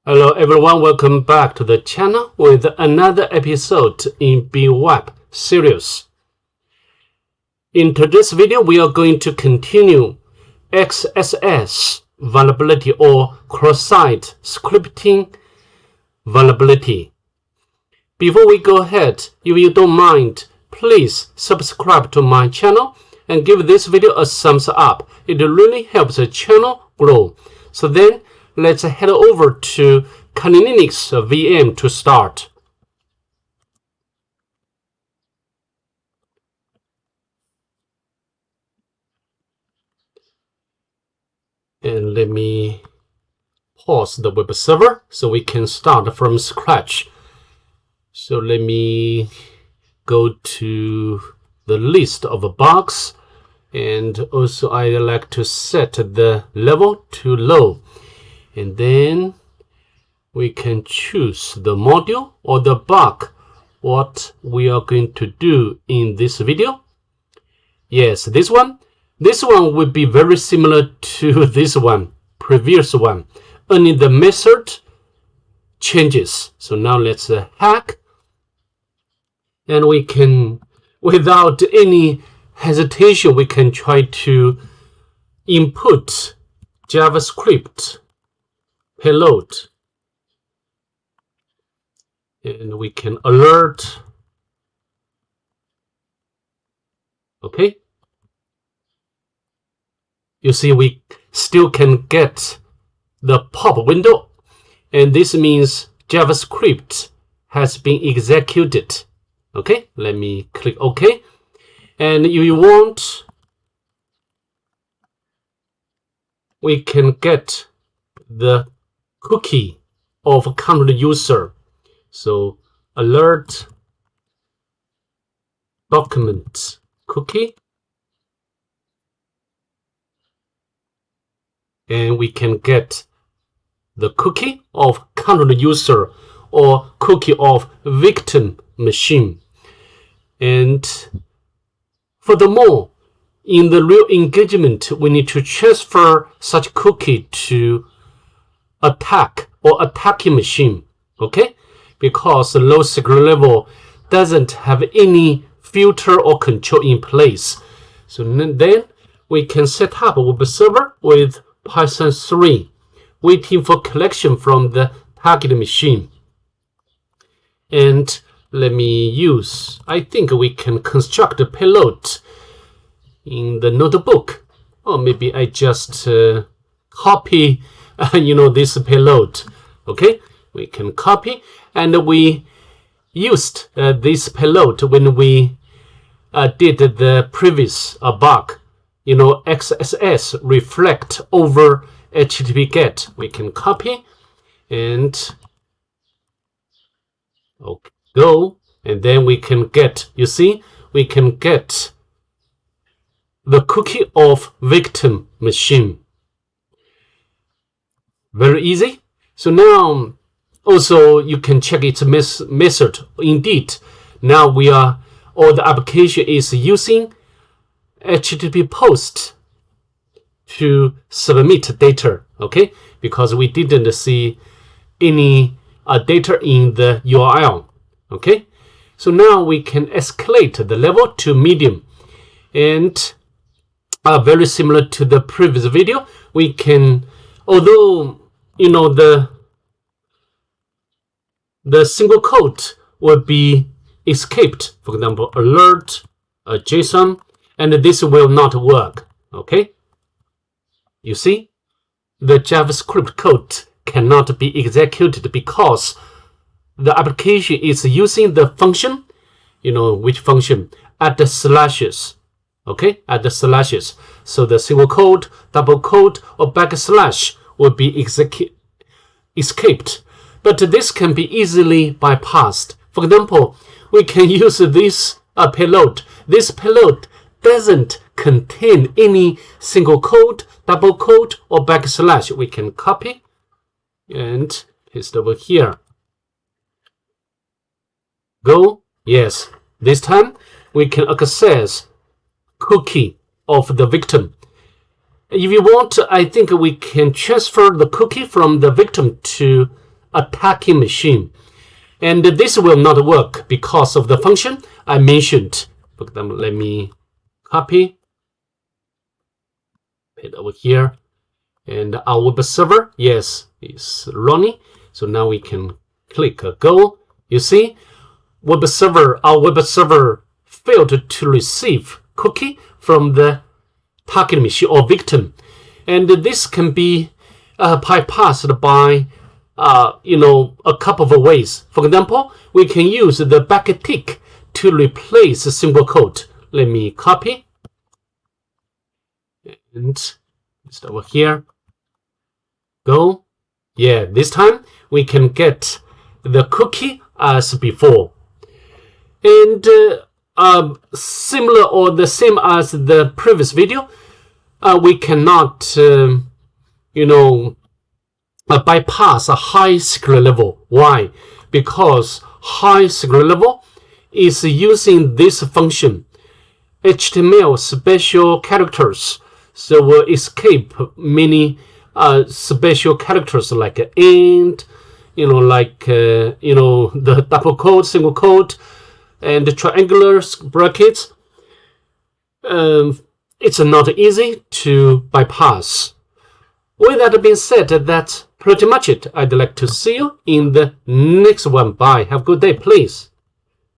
Hello everyone, welcome back to the channel with another episode in bWAPP series. In today's video, we are going to continue XSS vulnerability or cross-site scripting vulnerability. Before we go ahead, if you don't mind, please subscribe to my channel and give this video a thumbs up. It really helps the channel grow. So then, let's head over to Kali Linux VM to start. And let me pause the web server so we can start from scratch. So let me go to the list of bugs, and also I like to set the level to low. And then we can choose the module or the bug what we are going to do in this video. Yes, this one will be very similar to this one, previous one, only the method changes. So now let's hack, and we can, without any hesitation, we can try to input JavaScript payload, and we can alert. Okay, you see we still can get the pop window, and this means JavaScript has been executed. Okay, let me click OK, and if you want, we can get the cookie of current user. So alert document cookie, and we can get the cookie of current user or cookie of victim machine. And furthermore, in the real engagement, we need to transfer such cookie to attack or attacking machine. Okay, because the low security level doesn't have any filter or control in place. So then we can set up a web server with Python 3, waiting for collection from the target machine. And let me use, I think we can construct a payload in the notebook, or maybe I just copy this payload. Okay, we can copy, and we used this payload when we did the previous bug, XSS reflect over HTTP GET. We can copy and go, and then we can get, you see, we can get the cookie of victim machine. Very easy. So now also you can check its method. Indeed, now or the application is using HTTP post to submit data. Okay, because we didn't see any data in the URL. Okay, so now we can escalate the level to medium, and very similar to the previous video, we can, although the single quote will be escaped, for example, alert JSON, and this will not work. Okay, you see, the JavaScript code cannot be executed because the application is using the function, which function, at the slashes. Okay, at the slashes. So the single quote, double quote, or backslash will be escaped. But this can be easily bypassed. For example, we can use this payload. This payload doesn't contain any single quote, double quote, or backslash. We can copy and paste over here. Go. Yes, this time we can access cookie of the victim. If you want, I think we can transfer the cookie from the victim to attacking machine. And this will not work because of the function I mentioned. For example, let me copy it over here. And our web server, yes, is running. So now we can click go. You see, our web server failed to receive cookie from the target machine or victim. And this can be bypassed by a couple of ways. For example, we can use the backtick to replace a single quote. Let me copy and just over here. Go. Yeah, this time we can get the cookie as before. And similar or the same as the previous video, we cannot, bypass a high secret level. Why? Because high secret level is using this function, HTML special characters. So we'll escape many special characters like and, the double quote, single quote, and the triangular brackets. It's not easy to bypass. With that being said, that's pretty much it. I'd like to see you in the next one. Bye. Have a good day, please.